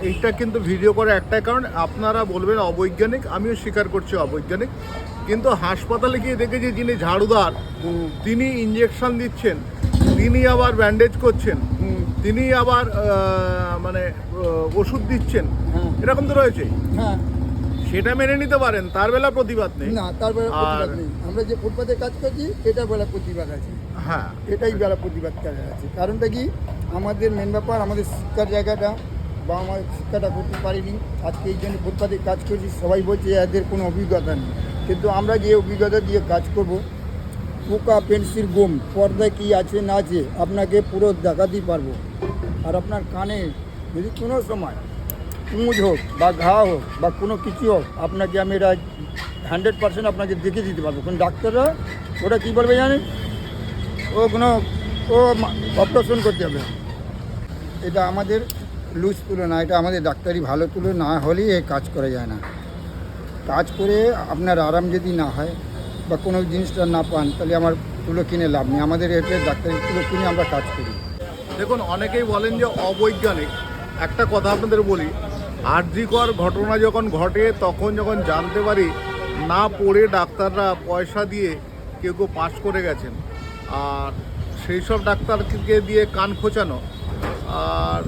এইটা কিন্তু ভিডিও করে একটাই কারণ, আপনারা বলবেন অবৈজ্ঞানিক, আমিও স্বীকার করছি অবৈজ্ঞানিক, কিন্তু হাসপাতালে গিয়ে দেখেছি যিনি ঝাড়ুদার তিনি ইঞ্জেকশন দিচ্ছেন, তিনি আবার ব্যান্ডেজ করছেন, তিনি আবার মানে ওষুধ দিচ্ছেন, এরকম তো রয়েছে। হ্যাঁ, সেটা মেনে নিতে পারেন, তার বেলা প্রতিবাদ নেই। না, তার বেলা প্রতিবাদ নেই। আমরা যে ফুটপাতে কাজ করছি এটা বেলা প্রতিবাদ আছে। হ্যাঁ, এটাই বেলা প্রতিবাদ করা আছে। কারণটা কি, আমাদের মেন ব্যাপার আমাদের শিক্ষার জায়গাটা বা আমার শিক্ষাটা করতে পারিনি। আজকে এই জন্য ফুটপাতে কাজ করছি, সবাই বলছে এদের কোনো অভিজ্ঞতা নেই, কিন্তু আমরা যে অভিজ্ঞতা দিয়ে কাজ করব, পোকা, পেন্সিল, গোম, পর্দায় কী আছে না আছে আপনাকে পুরো দেখাতেই পারবো। আর আপনার কানে যদি কোনো সময় কুঁজ হোক বা ঘা হোক বা কোনো কিছু হোক, আপনাকে আমি এটা 100% আপনাকে দেখে দিতে পারবো। কারণ ডাক্তাররা ওটা কী বলবে জানেন, ও অপারেশন করতে হবে। এটা আমাদের লুজ তুলো না, এটা আমাদের ডাক্তারি ভালো তুলো না হলেই এই কাজ করা যায় না। কাজ করে আপনার আরাম যদি না হয় বা কোনো জিনিসটা না পান, তাহলে আমার তুলো কিনে লাভ নেই। আমাদের এটা ডাক্তারি তুলো কিনে আমরা কাজ করি। দেখুন অনেকেই বলেন যে অবৈজ্ঞানিক। একটা কথা আপনাদের বলি, আরজিকর ঘটনা যখন ঘটে তখন যখন জানতে পারি না পড়ে ডাক্তাররা পয়সা দিয়ে কেউ কেউ পাস করে গেছেন, আর সেই সব ডাক্তারকে দিয়ে কান খোঁচানো, আর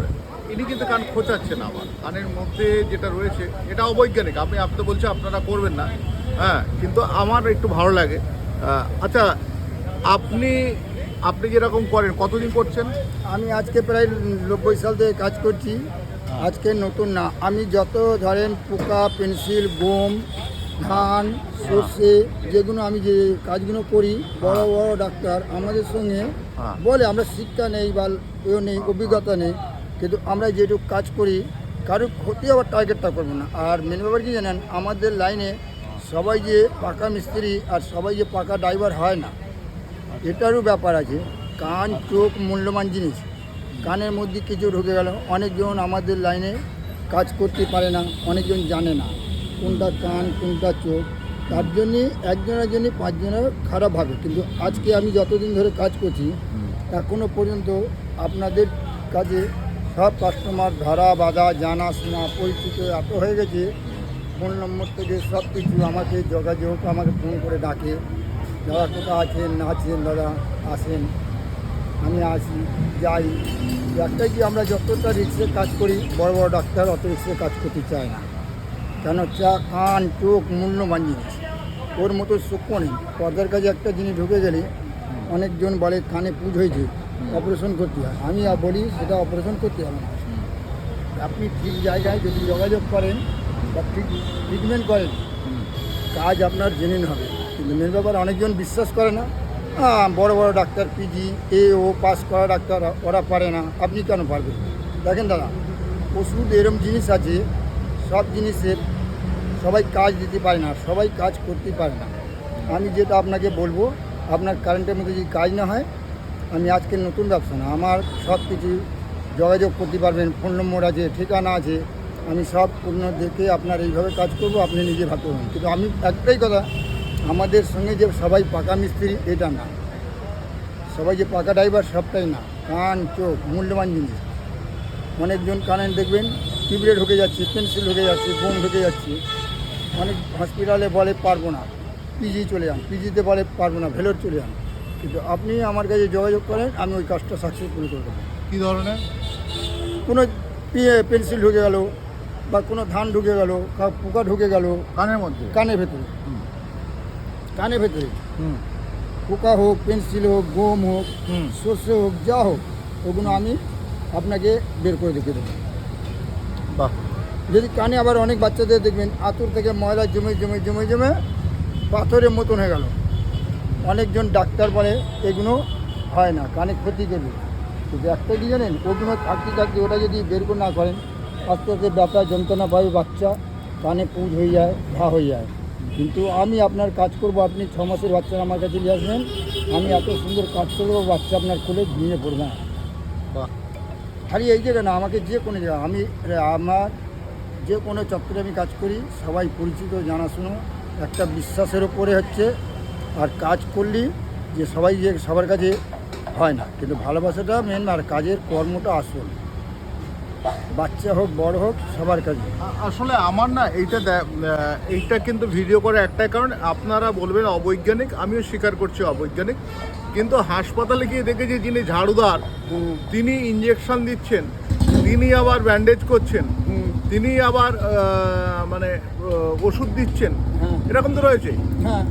ইনি কিন্তু কান খোঁচাচ্ছেন, আবার কানের মধ্যে যেটা রয়েছে এটা অবৈজ্ঞানিক। আপনি বলছি আপনারা করবেন না, হ্যাঁ, কিন্তু আমার একটু ভালো লাগে। আচ্ছা, আপনি যেরকম করেন কতদিন করছেন? আমি আজকে প্রায় 90 সাল থেকে কাজ করছি, আজকে নতুন না। আমি যত ধরেন পোকা, পেন্সিল, গোম, ধান, সর্ষে, যেগুলো আমি যে কাজগুলো করি, বড় বড় ডাক্তার আমাদের সঙ্গে বলে আমরা শিক্ষা নেই বা নেই, অভিজ্ঞতা নেই, কিন্তু আমরা যেটুকু কাজ করি কারোর ক্ষতি আবার টার্গেটটা করবো না। আর মেন ব্যাপার কি জানেন, আমাদের লাইনে সবাই যে পাকা মিস্ত্রি আর সবাই যে পাকা ড্রাইভার হয় না, এটারও ব্যাপার আছে। কান, চোখ মূল্যবান জিনিস। কানের মধ্যে কিছু ঢুকে গেল, অনেকজন আমাদের লাইনে কাজ করতে পারে না, অনেকজন জানে না কোনটা কান কোনটা চোখ, তার জন্যে একজনের জন্য 5 জনের খারাপ ভাবে। কিন্তু আজকে আমি যতদিন ধরে কাজ করছি এখনও পর্যন্ত আপনাদের কাছে সব কাস্টমার ধরা বাঁধা জানাশোনা পরিচিত এত হয়ে গেছে, ফোন নম্বর থেকে সব কিছু আমাকে যোগাযোগ, আমাকে ফোন করে ডাকে, দাদা কোথাও আছেন না আছেন, দাদা আসেন, আমি আসি যাই। একটাই কি, আমরা যতটা রিক্সে কাজ করি, বড় বড় ডাক্তার অত রিক্সে কাজ করতে চায় না। কেন, কান চোখ মূল্যবান জিনিস, ওর মতো সূক্ষ্ম নেই। পর্দার কাছে একটা জিনিস ঢুকে গেলে অনেকজন বলে কানে পুজ হয়েছে, অপারেশন করতে হয়। আমি বলি সেটা অপারেশন করতে হবে না। আপনি ঠিক জায়গায় যদি যোগাযোগ করেন বা ঠিক ট্রিটমেন্ট করেন, কাজ আপনার জেনুইন হবে। কিন্তু মেন ব্যাপার, অনেকজন বিশ্বাস করে না, বড় বড় ডাক্তার পিজি ও পাস করা ডাক্তার ওরা পারে না, আপনি কেন পারবেন? দেখেন দাদা, ওষুধ এরম জিনিস আছে, সব জিনিসের সবাই কাজ দিতে পারে না, সবাই কাজ করতে পারে না। আমি যেটা আপনাকে বলবো, আপনার কারেন্টের মধ্যে যদি কাজ না হয়, আমি আজকে নতুন ব্যবসা না, আমার সব কিছু যোগাযোগ করতে পারবেন, ফোন নম্বর আছে, ঠিকানা আছে, আমি সব পূর্ণ দেখে আপনার এইভাবে কাজ করব, আপনি নিজে ভাবতে পারবেন। কিন্তু আমি একটাই কথা, আমাদের সঙ্গে যে সবাই পাকা মিস্ত্রি এটা না, সবাই যে পাকা ড্রাইভার সবটাই না। কান চোখ মূল্যবান জিনিস। অনেকজন কানে দেখবেন টিবলে ঢুকে যাচ্ছে, পেন্সিল ঢুকে যাচ্ছে, বোম ঢুকে যাচ্ছে, অনেক হসপিটালে বলে পারবো না, পিজি চলে যান, পিজিতে বলে পারবো না, ভেলোর চলে যান। কিন্তু আপনি আমার কাছে যোগাযোগ করেন, আমি ওই কাজটা সাকসেসফুল করে দেবো। কী ধরনের? কোনো পেন্সিল ঢুকে গেল বা কোনো ধান ঢুকে গেল, পোকা ঢুকে গেল কানের মধ্যে, কানের ভেতরে, কানের ভেতরে পোকা হোক, পেন্সিল হোক, গোম হোক, সর্ষে হোক, যা হোক, ওগুলো আমি আপনাকে বের করে দেখে দেবো। বাহ। যদি কানে আবার অনেক বাচ্চাদের দেখবেন আঁতুর থেকে ময়লা জমে জমে জমে জমে পাথরের মতন হয়ে গেল, অনেকজন ডাক্তার বলে এগুলো হয় না, কানে ক্ষতি করবে। কিন্তু একটা কি জানেন, ওগুলো থাকতে থাকতে ওটা যদি বের করে না করেন, আস্তে আস্তে ব্যথা যন্ত্রণা পাবে, বাচ্চা কানে পুঁজ হয়ে যায়, ঘা হয়ে যায়। কিন্তু আমি আপনার কাজ করব, আপনি 6 মাসের বাচ্চা আমার কাছে নিয়ে আসবেন, আমি এত সুন্দর কাজ করবো, বাচ্চা আপনার কোলে ঘুমিয়ে পড়বে না। বাহ। খালি এই জায়গা না, আমাকে যে কোনো জায়গা, আমার যে কোনো চত্বরে আমি কাজ করি, সবাই পরিচিত জানাশুনো, একটা বিশ্বাসের ওপরে হচ্ছে। আর কাজ করলে যে সবাই যে সবার কাছে হয় না, কিন্তু ভালোবাসাটা মেন, আর কাজের কর্মটা আসল। বাচ্চা হোক বড় হোক সবার কাছে। আসলে আমার না এইটা কিন্তু ভিডিও করে একটাই কারণ, আপনারা বলবেন অবৈজ্ঞানিক, আমিও স্বীকার করছি অবৈজ্ঞানিক, কিন্তু হাসপাতালে গিয়ে দেখেছি যিনি ঝাড়ুদার তিনি ইঞ্জেকশন দিচ্ছেন, তিনি আবার ব্যান্ডেজ করছেন, তিনি আবার ওষুধ দিচ্ছেন, হ্যাঁ। এরকম তো রয়েছে। হ্যাঁ,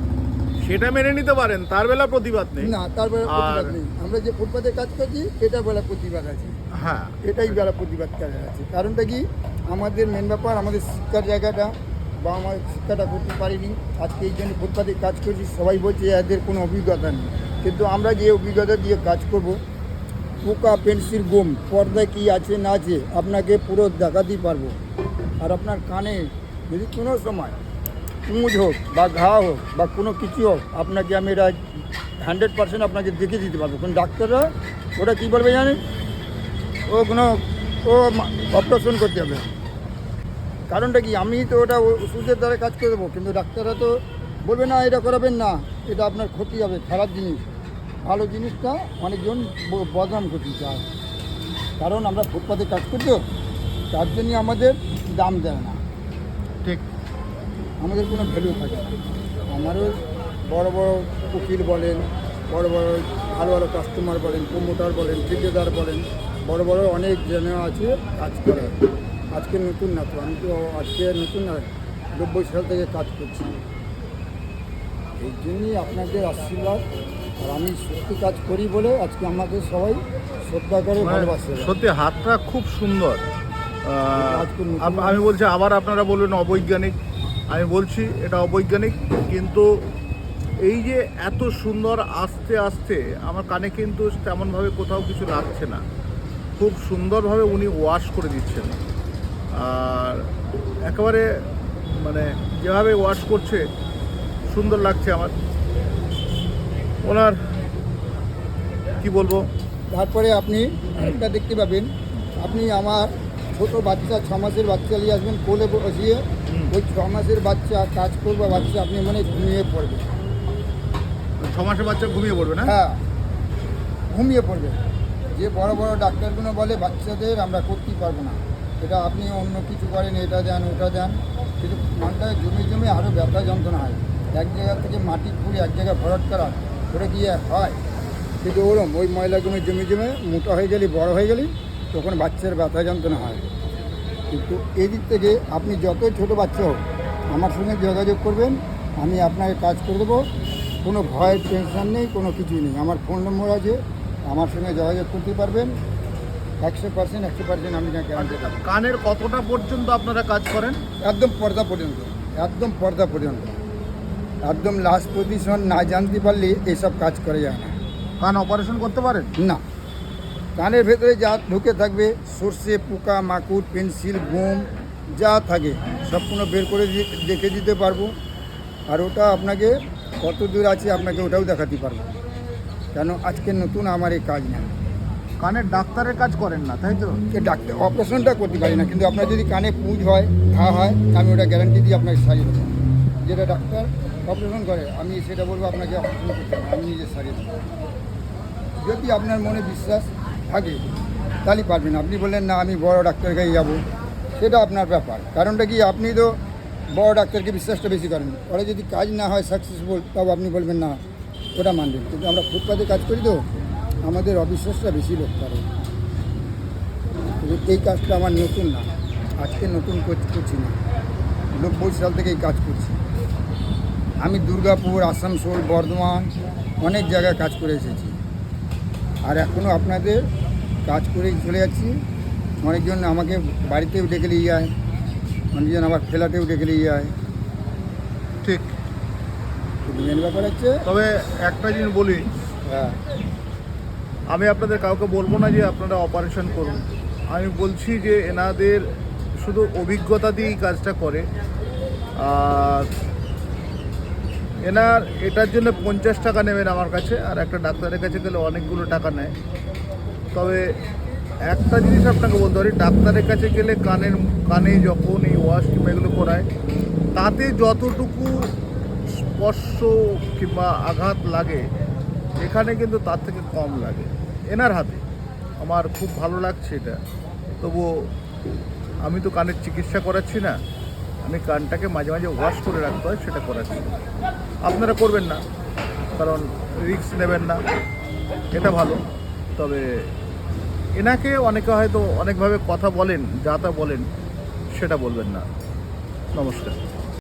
সেটা মেনে নিতে পারেন, তার বেলা প্রতিবাদ নেই। না তারপরে প্রতিবাদ আর- নেই। আমরা যে ফুটপাতে কাজ করছি এটা বেলা প্রতিবাদ আছে, হ্যাঁ, এটাই বেলা প্রতিবাদ করা আছে। কারণটা কি, আমাদের মেন ব্যাপার আমাদের শিক্ষার জায়গাটা বা আমার শিক্ষাটা করতে পারিনি। আজকে এই জন্য ফুটপাতে কাজ করছি, সবাই বলছে এদের কোনো অভিজ্ঞতা নেই, কিন্তু আমরা যে অভিজ্ঞতা দিয়ে কাজ করব, পোকা পেন্সিল গম পর্দায় কী আছে না আছে আপনাকে পুরো দেখাতেই পারবো। আর আপনার কানে যদি কোনো সময় পুঁজ হোক বা ঘা হোক বা কোনো কিছু হোক, আপনাকে আমি এটা 100% আপনাকে দেখে দিতে পারবো। কারণ ডাক্তাররা ওটা কী বলবে জানেন, ও অপারেশন করতে হবে। কারণটা কি, আমি তো ওটা ওষুধের দ্বারা কাজ করে দেবো, কিন্তু ডাক্তাররা তো বলবে না এটা করাবেন না, এটা আপনার ক্ষতি হবে, খারাপ জিনিস। ভালো জিনিসটা অনেকজন বদনাম করতে চায়, কারণ আমরা ফুটপাতে কাজ করি তো, তার জন্যই আমাদের দাম দেয় না, ঠিক। আমাদের কোনো ভ্যালু থাকে না। আমারও বড় বড় উকিল বলেন, বড় বড় ভালো ভালো কাস্টমার বলেন, প্রমোটার বলেন, ঠিকাদার বলেন, বড় বড় অনেক জন আছে কাজ করে। আজকে নতুন না তো, আমি তো আজকে নতুন না, 90 সাল থেকে কাজ করছি। এই জন্যই আপনাদের আশীর্বাদ, আর আমি সত্যি কাজ করি বলে আজকে আমাকে সবাই শ্রদ্ধা করে, ভালোবাসে। সত্যি হাতটা খুব সুন্দর। আজকে নতুন- আমি বলছি, আবার আপনারা বলবেন অবৈজ্ঞানিক, আমি বলছি এটা অবৈজ্ঞানিক, কিন্তু এই যে এত সুন্দর আস্তে আস্তে আমার কানে কিন্তু তেমনভাবে কোথাও কিছু লাগছে না, খুব সুন্দরভাবে উনি ওয়াশ করে দিচ্ছেন। আর একেবারে যেভাবে ওয়াশ করছে সুন্দর লাগছে আমার। ওনার কি বলবো, তারপরে আপনি একটা দেখতে পাবেন, আপনি আমার ছোট বাচ্চা 6 মাসের বাচ্চা নিয়ে আসবেন, কোলে বসিয়ে ওই 6 মাসের বাচ্চা কাজ করবে, বাচ্চা আপনি ঘুমিয়ে পড়বে। 6 মাসের বাচ্চা ঘুমিয়ে পড়বে না? হ্যাঁ, ঘুমিয়ে পড়বে। যে বড় বড় ডাক্তারগুলো বলে বাচ্চাদের আমরা করতেই পারবো না, এটা আপনি অন্য কিছু করেন, এটা দেন ওটা দেন, কিন্তু মানটায় জমে জমে আরও ব্যথা যন্ত্রণা হয়। এক জায়গা থেকে মাটি খুঁড়ে এক জায়গায় ভরাট করা করে গিয়ে হয়, কিন্তু ওরম ওই ময়লাগুলো জমে জমে মোটা হয়ে গেলে, বড় হয়ে গেলে তখন বাচ্চার ব্যথা যন্ত্রণা হয়। কিন্তু এদিক থেকে আপনি যত ছোট বাচ্চা হোক আমার সঙ্গে যোগাযোগ করবেন, আমি আপনাকে কাজ করে দেবো, কোনো ভয়ের টেনশন নেই, কোনো কিছুই নেই। আমার ফোন নম্বর আছে, আমার সঙ্গে যোগাযোগ করতে পারবেন। 100% আমি না গ্যারান্টি দেবো। কানের কতটা পর্যন্ত আপনারা কাজ করেন? একদম পর্দা পর্যন্ত, একদম পর্দা পর্যন্ত, একদম লাস্ট পজিশন না জানতে পারলে এসব কাজ করা যায় না। কান অপারেশন করতে পারেন? না, কানের ভেতরে যা ঢুকে থাকবে, সর্ষে, পোকা, মাকুড়, পেন্সিল, গম যা থাকে সম্পূর্ণ বের করে দেখে দিতে পারবো। আর ওটা আপনাকে কত দূর আছে আপনাকে ওটাও দেখাতে পারবো, কেন আজকে নতুন আমার এই কাজ না। কানের ডাক্তারের কাজ করেন না, তাই তো? ডাক্তার অপারেশনটা করতে পারি না, কিন্তু আপনার যদি কানে পুঁজ হয়, ঘা হয়, আমি ওটা গ্যারান্টি দিয়ে আপনাকে সারিয়ে দেবো। যেটা ডাক্তার অপারেশন করে আমি সেটা বলবো আপনাকে অপারেশন করতে হবে, আমি নিজে সারিয়ে দেবো। যদি আপনার মনে বিশ্বাস থাকে তাহলে পারবেন। আপনি বললেন না আমি বড় ডাক্তারের কাছে যাবো, সেটা আপনার ব্যাপার। কারণটা কি, আপনি তো বড় ডাক্তারকে বিশ্বাসটা বেশি করেন, ওরা যদি কাজ না হয় সাকসেসফুল, তাও আপনি বলবেন না, ওটা মানবেন। কিন্তু আমরা ফুটপাতে কাজ করি তো, আমাদের অবিশ্বাসটা বেশি লোক করে। এই কাজটা আমার নতুন না, আজকে নতুন করছি না, 90 সাল থেকে এই কাজ করছি। আমি দুর্গাপুর, আসানসোল, বর্ধমান অনেক জায়গায় কাজ করে এসেছি, আর এখনও আপনাদের কাজ করেই চলে যাচ্ছি। অনেকজন আমাকে বাড়িতেও ডেকে নিয়ে যায়, অনেকজন আবার ফ্ল্যাটেও ডেকে নিয়ে যায়। ঠিক। মেন ব্যাপার হচ্ছে, তবে একটা জিনিস বলি, হ্যাঁ, আমি আপনাদের কাউকে বলবো না যে আপনারা অপারেশন করুন, আমি বলছি যে এনাদের শুধু অভিজ্ঞতা দিয়েই কাজটা করে। আর এনার এটার জন্য 50 টাকা নেবেন আমার কাছে, আর একটা ডাক্তারের কাছে গেলে অনেকগুলো টাকা নেয়। তবে একটা জিনিস আপনাকে বলতে পারি, ডাক্তারের কাছে গেলে কানে যখন এই ওয়াশ কিংবা এগুলো করায়, তাতে যতটুকু স্পর্শ কিংবা আঘাত লাগে এখানে কিন্তু তার থেকে কম লাগে এনার হাতে। আমার খুব ভালো লাগছে এটা। তবুও আমি তো কানের চিকিৎসা করাচ্ছি না, আমি কানটাকে মাঝে মাঝে ওয়াশ করে রাখতে হয়, সেটা করাচ্ছি। আপনারা করবেন না, কারণ রিস্ক নেবেন না, এটা ভালো। তবে এনাকে অনেকে হয়তো অনেকভাবে কথা বলেন, যা তা বলেন, সেটা বলবেন না। নমস্কার।